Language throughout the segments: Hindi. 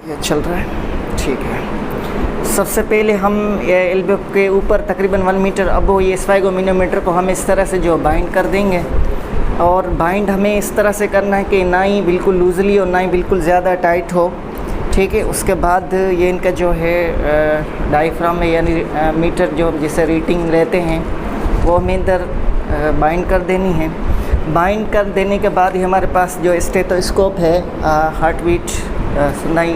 ये चल रहा है, ठीक है। सबसे पहले हम एल्बो के ऊपर तकरीबन 1 मीटर अब वो ये स्फाइगोमीनोमीटर को हम इस तरह से जो बाइंड कर देंगे, और बाइंड हमें इस तरह से करना है कि ना ही बिल्कुल लूजली और ना ही बिल्कुल ज़्यादा टाइट हो, ठीक है। उसके बाद ये इनका जो है डायफ्राम में यानी मीटर जो जिसे रीडिंग रहते हैं वो हमें इधर बाइंड कर देनी है। बाइंड कर देने के बाद ही हमारे पास जो स्टेथोस्कोप है हार्ट बीट सुनाई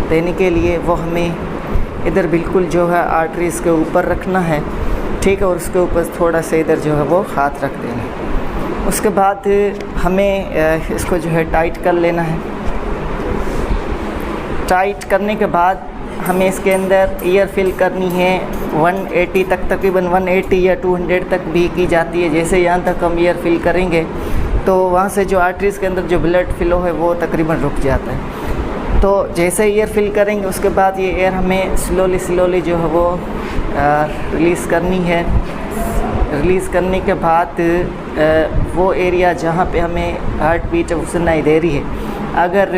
देने के लिए, वो हमें इधर बिल्कुल जो है आर्टरीज़ के ऊपर रखना है, ठीक है। और उसके ऊपर थोड़ा सा इधर जो है वो हाथ रख देना है। उसके बाद हमें इसको जो है टाइट कर लेना है। टाइट करने के बाद हमें इसके अंदर एयर फिल करनी है 180 तक, तकरीबन 180 या 200 तक भी की जाती है। जैसे यहाँ तक हम एयर फिल करेंगे तो वहाँ से जो आर्टरीज़ के अंदर जो ब्लड फ्लो है वो तकरीबन रुक जाता है। तो जैसे एयर फिल करेंगे उसके बाद ये एयर हमें स्लोली जो है वो रिलीज़ करनी है। रिलीज़ करने के बाद वो एरिया जहाँ पे हमें हार्ट बीट सुनाई दे रही है, अगर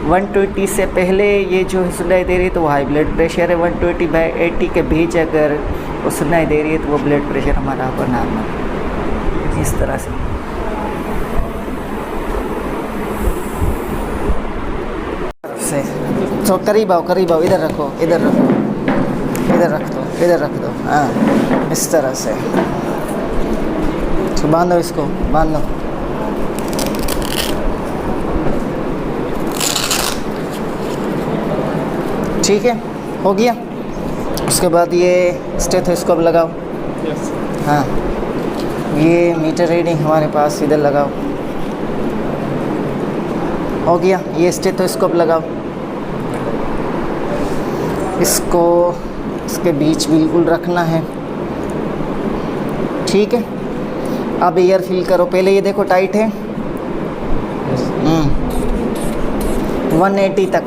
120 से पहले ये जो सुनाई दे रही है तो वो हाई ब्लड प्रेशर है। 120/80 के बीच अगर वो सुनाई दे रही है तो वो ब्लड प्रेशर हमारा होगा नॉर्मल। इस तरह से तो करीब आओ, इधर रखो, इधर रख दो, हाँ, इस तरह से। तो बांधो, इसको बांधो। ठीक है, हो गया। उसके बाद ये स्टेथोस्कोप लगाओ। हाँ, ये मीटर रीडिंग हमारे पास इधर लगाओ। हो गया, ये स्टेथोस्कोप लगाओ। इसको इसके बीच बिल्कुल रखना है, ठीक है। अब एयर फिल करो। पहले ये देखो टाइट है, 180 तक।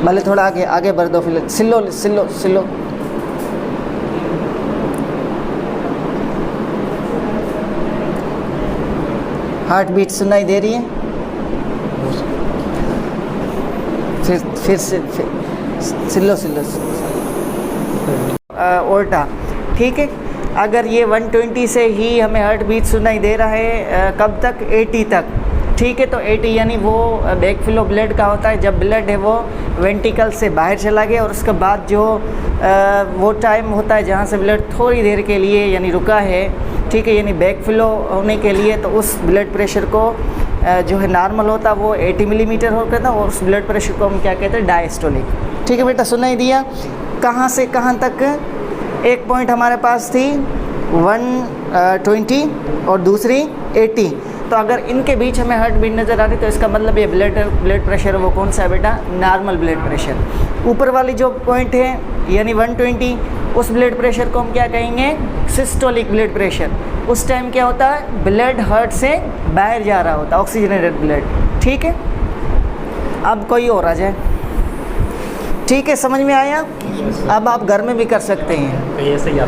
भले थोड़ा आगे बढ़ दो, फिर सिलो। हार्ट बीट सुनाई दे रही है? फिर सिलो उल्टा, ठीक है। अगर ये 120 से ही हमें हार्ट बीट सुनाई दे रहा है कब तक? 80 तक, ठीक है। तो 80 यानी वो बैक फ्लो ब्लड का होता है, जब ब्लड है वो वेंटिकल से बाहर चला गया और उसके बाद जो वो टाइम होता है जहाँ से ब्लड थोड़ी देर के लिए यानी रुका है, ठीक है, यानी बैक फ्लो होने के लिए, तो उस ब्लड प्रेशर को जो है नॉर्मल होता है वो 80 मिलीमीटर होता है, और उस ब्लड प्रेशर को हम क्या कहते हैं? डायस्टोलिक। ठीक है बेटा, सुनाई दिया? कहाँ से कहाँ तक? एक पॉइंट हमारे पास थी 120 और दूसरी 80। तो अगर इनके बीच हमें हार्ट बीट नज़र आ रही तो इसका मतलब ये ब्लड प्रेशर वो कौन सा है बेटा? Normal blood pressure. ऊपर वाली जो पॉइंट है यानी 120, उस ब्लड प्रेशर को हम क्या कहेंगे? Systolic blood pressure. उस टाइम क्या होता है? ब्लड हार्ट से बाहर जा रहा होता है, ऑक्सीजनेटेड ब्लड। ठीक है, अब कोई और आ जाए। ठीक है, समझ में आया? अब आप घर में भी कर सकते हैं।